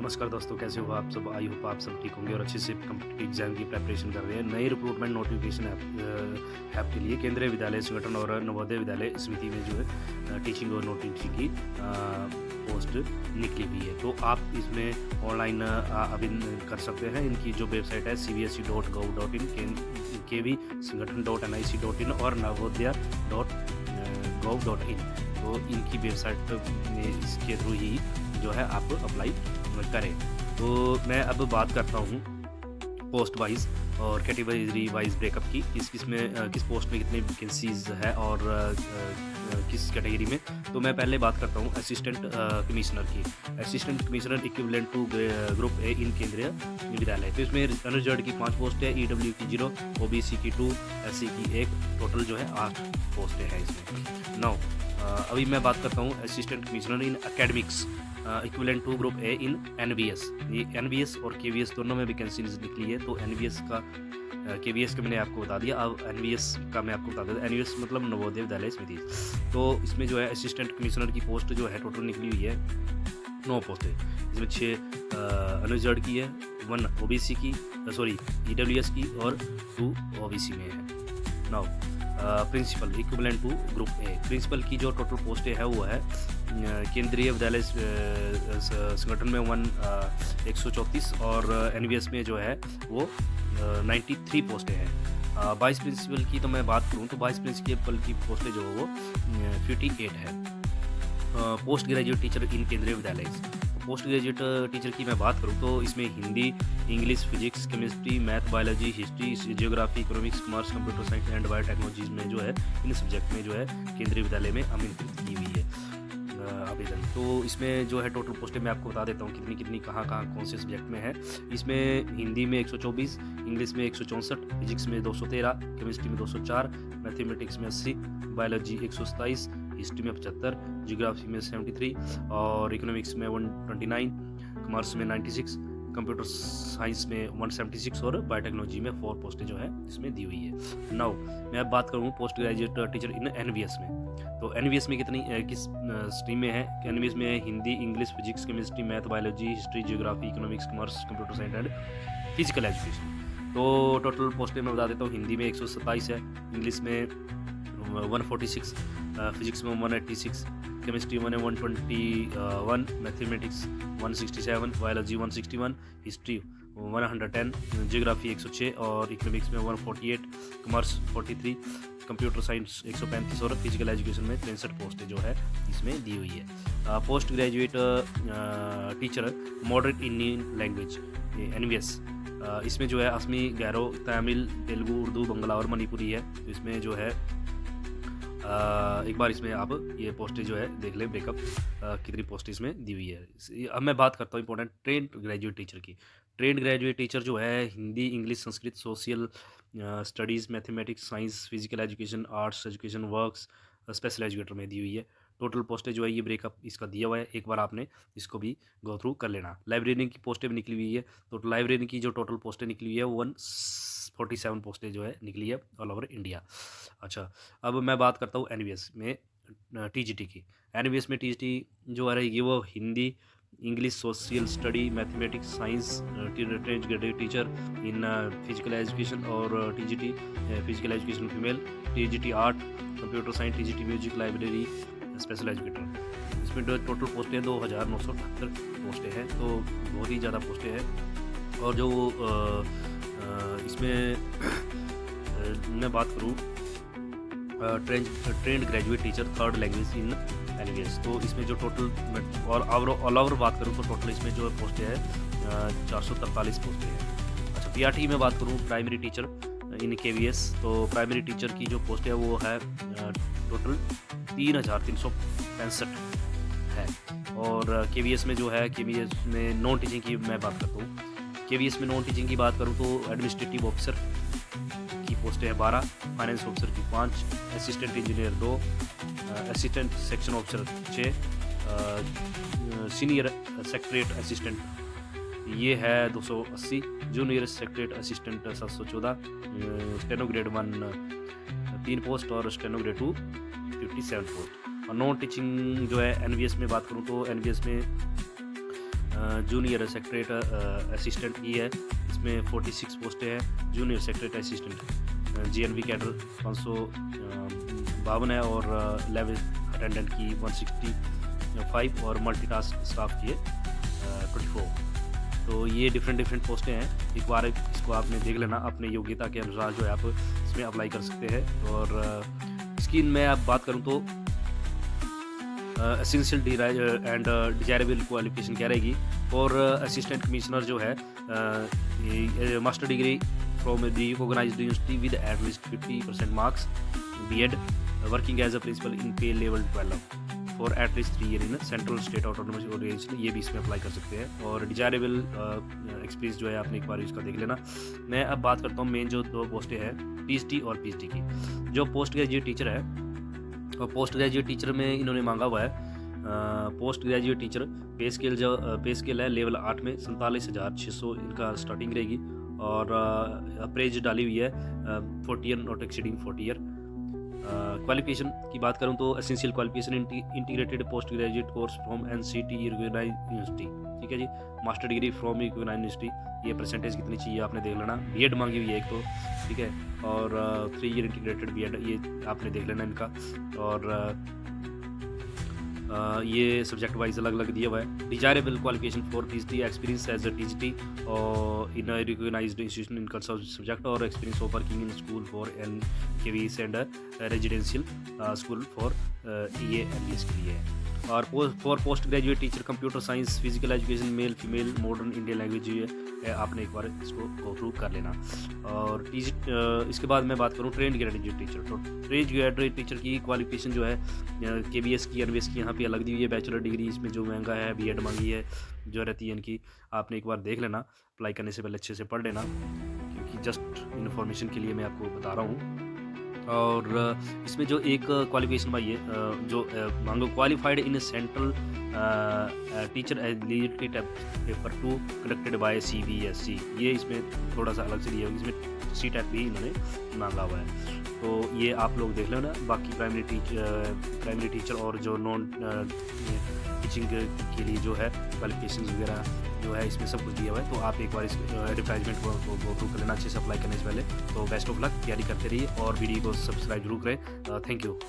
नमस्कार दोस्तों, कैसे हो आप सब। आई होप आप सब ठीक होंगे और अच्छे से कम्पिटिटिव एग्जाम की प्रिपरेशन कर रहे हैं। नई रिक्रूटमेंट नोटिफिकेशन ऐप के लिए केंद्रीय विद्यालय संगठन और नवोदय विद्यालय समिति में जो है टीचिंग और नोटिंग की पोस्ट निकली हुई है। तो आप इसमें ऑनलाइन आवेदन कर सकते हैं। इनकी जो वेबसाइट है cbse.gov.in, KV संगठन.nic.in और नवोदया.gov.in। तो इनकी वेबसाइट में इसके थ्रू ही जो है आप अप्लाई करें। तो मैं अब बात करता हूँ पोस्ट वाइज और कैटेगरी वाइज ब्रेकअप की, किस पोस्ट में कितनी वैकेंसीज है और किस कैटेगरी में। तो मैं पहले बात करता हूँ असिस्टेंट कमिश्नर की। Assistant commissioner equivalent to group A in Kendriya Vidyalaya. तो इसमें अनरिजर्व की 5 पोस्ट है, EW की 0, OBC की 2, SC की 1, टोटल जो है 8 पोस्टें हैं इसमें। नाउ अभी मैं बात करता हूँ assistant commissioner in academics equivalent to group A in NVS। ये NVS और KVS दोनों में वैकेंसीज निकली है। तो NVS का KVS का मैंने आपको बता दिया, अब NVS का मैं आपको बता देता हूँ। NVS मतलब नवोदय विद्यालय समिति। तो इसमें जो है असिस्टेंट कमिश्नर की पोस्ट जो है टोटल निकली हुई है 9 पोस्ट है। इसमें 6 अनरिजर्व की है, 1 OBC की, EWS की और 2 OBC में है। Now principal equivalent to group A. Principal की जो टोटल पोस्टें है वो है केंद्रीय विद्यालय संगठन में 134 और NVS में जो है वो 93 पोस्टें हैं। वाइस प्रिंसिपल की तो मैं बात करूँ तो वाइस प्रिंसिपल की पोस्टें जो है वो 58 है। पोस्ट ग्रेजुएट टीचर इन केंद्रीय विद्यालय। पोस्ट ग्रेजुएट टीचर की मैं बात करूँ तो इसमें Hindi, English, physics, chemistry, math, biology, history, geography, economics, commerce, computer science and biotechnologies में जो है इन सब्जेक्ट में जो है केंद्रीय विद्यालय में आमंत्रित की हुई है आवेदन। तो इसमें जो है टोटल पोस्टें मैं आपको बता देता हूँ कितनी कहाँ कौन से सब्जेक्ट में है। इसमें हिंदी में 124, इंग्लिश में 164, फिजिक्स में 213, केमिस्ट्री में 204, मैथमेटिक्स में 80, बायोलॉजी 127, हिस्ट्री में 75, जियोग्राफी में 73 और इकोनॉमिक्स में 129, कॉमर्स में 96, कंप्यूटर साइंस में 176 और बायोटेक्नोलॉजी में 4 पोस्टें जो है इसमें दी हुई है। नाउ मैं अब बात करूँ पोस्ट ग्रेजुएट टीचर इन NVS में। तो NVS में किस स्ट्रीम में है। NVS में है Hindi, English, physics, chemistry, math, biology, history, geography, economics, commerce, computer science and physical education. तो टोटल पोस्टें मैं बता देता हूँ। हिंदी में 127 है, इंग्लिश में 146, फिजिक्स में 186, केमिस्ट्री में 121, मैथमेटिक्स 167, बायोलॉजी 161, हिस्ट्री 110, जियोग्राफी 106 और इकोनॉमिक्स में 148, कॉमर्स 43, कंप्यूटर साइंस 135 और फिजिकल एजुकेशन में 63 पोस्टें जो है इसमें दी हुई है। Post graduate teacher moderate Indian language NVS। इसमें जो है असमी, गैरो, तमिल, तेलुगु, उर्दू, बंगला और मणिपुरी है। तो इसमें जो है एक बार इसमें आप ये पोस्टें जो है देख लें ब्रेकअप कितनी पोस्ट इसमें दी हुई है। अब मैं बात करता हूँ इंपॉर्टेंट ट्रेंड ग्रेजुएट टीचर की। ट्रेंड ग्रेजुएट टीचर जो है Hindi, English, Sanskrit, social studies, mathematics, science, physical education, arts education, works, special educator में दी हुई है। टोटल पोस्टें जो है ये ब्रेकअप इसका दिया हुआ है, एक बार आपने इसको भी गो थ्रू कर लेना। लाइब्रेरियन की पोस्टें भी निकली हुई है। तो लाइब्रेरियन की जो टोटल पोस्टें निकली हुई है 147 पोस्टें जो है निकली है ऑल ओवर इंडिया। अच्छा, अब मैं बात करता हूँ NVS में TGT की। NVS में TGT जो रहेगी वो Hindi, English, social study, mathematics, science, trained graduate teacher in physical education और TGT physical education female, TGT art, computer science, TGT music, library, special educator. इसमें टोटल पोस्टें 2978 पोस्टें हैं। तो बहुत ही ज़्यादा पोस्टें हैं। और जो इसमें मैं बात करूँ trained graduate teacher 3rd language in NVS। तो इसमें जो टोटल और ऑल ओवर बात करूँ तो टोटल इसमें जो पोस्टें हैं 443 पोस्टें हैं। अच्छा, PRT में बात करूँ प्राइमरी टीचर इन KVS। तो प्राइमरी टीचर की जो पोस्ट है वो है टोटल 3365 है। और KVS में जो है KVS में नॉन टीचिंग की मैं बात करता हूँ। KVS में नॉन टीचिंग की बात करूँ तो एडमिनिस्ट्रेटिव ऑफिसर की पोस्टें हैं 12, फाइनेंस ऑफिसर की 5, assistant engineer 2, assistant section officer 6, senior secretariat assistant ये है 280, junior secretariat assistant 714, steno grade 1 3 post और स्टेनो ग्रेड 2 57 पोस्ट। और नॉन टीचिंग जो है NVS में बात करूँ तो NVS में जूनियर सेक्रेटरी असिस्टेंट की है, इसमें 46 पोस्टें हैं। Junior secretary assistant GNV cadre 552 है, और लेवल अटेंडेंट की 165 और मल्टीटास्क स्टाफ की है 24। तो ये डिफरेंट पोस्टें हैं। एक बार इसको आपने देख लेना, अपने योग्यता के अनुसार जो है आप इसमें अप्लाई कर सकते हैं। और इसकी मैं अब बात करूँ तो एसेंशियल एंड डिजायरेबल क्वालिफिकेशन क्या रहेगी। और असिस्टेंट कमिश्नर जो है master degree from the recognised university with at least 50% marks, BEd, working as a principal in pay level 12 for at least 3 year in central state autonomous organisation, ये भी इसमें apply कर सकते हैं। और डिजायरेबल एक्सपीरियंस जो है आपने एक बार इसका देख लेना। मैं अब बात करता हूँ मेन जो 2 पोस्टें हैं पीएचडी और पीएचडी की। जो पोस्ट ग्रेजुएट टीचर है, और पोस्ट ग्रेजुएट टीचर में इन्होंने मांगा हुआ है पोस्ट ग्रेजुएट टीचर पे स्केल है लेवल 8 में 47,600 इनका स्टार्टिंग रहेगी। और अप्रेज डाली हुई है 40 year not exceeding 40 year. Qualification की बात करूं तो essential qualification integrated post graduate course from NCT recognised university, ठीक है जी। Master degree from recognised university, ये परसेंटेज कितनी चाहिए आपने देख लेना। बीएड मांगी हुई है एक तो, ठीक है, और 3 ईयर इंटीग्रेटेड बीएड, ये आपने देख लेना इनका। और ये सब्जेक्ट वाइज अलग अलग दिया हुआ है। Desirable qualification for PhD, experience as a TGT और in recognised institution in subject, और experience of working in school for NKVS and residential school for EALES के लिए है। और for post graduate teacher computer science, physical education, male female, modern Indian language है, आपने एक बार इसको गो थ्रू कर लेना। और इसके बाद मैं बात करूँ ट्रेंड ग्रेजुएट टीचर, तो ट्रेंड ग्रेजुएट टीचर की क्वालिफिकेशन जो है केबीएस की, एनवीएस की यहाँ पे अलग दी हुई है। बैचलर डिग्री इसमें जो महंगा है, बीएड मांगी है जो रहती है इनकी, आपने एक बार देख लेना, अप्लाई करने से पहले अच्छे से पढ़ लेना, क्योंकि जस्ट इन्फॉर्मेशन के लिए मैं आपको बता रहा हूँ। और इसमें जो एक क्वालिफिकेशन भाई है जो मांगो qualified in central teacher eligibility paper 2 conducted by CBSE, ये इसमें थोड़ा सा अलग से दिया है, इसमें सीटेट भी इन्होंने मांगा हुआ है। तो ये आप लोग देख लो ना। बाकी प्राइमरी टीचर और जो नॉन टीचिंग के लिए जो है क्वालिफिकेशन वगैरह जो है इसमें सब कुछ दिया हुआ है। तो आप एक बार इस एडवर्टाइजमेंट को गो थ्रू कर लेना अच्छे से अप्लाई करने से पहले। तो बेस्ट ऑफ लक, तैयारी करते रहिए और वीडियो को सब्सक्राइब जरूर करें। Thank you.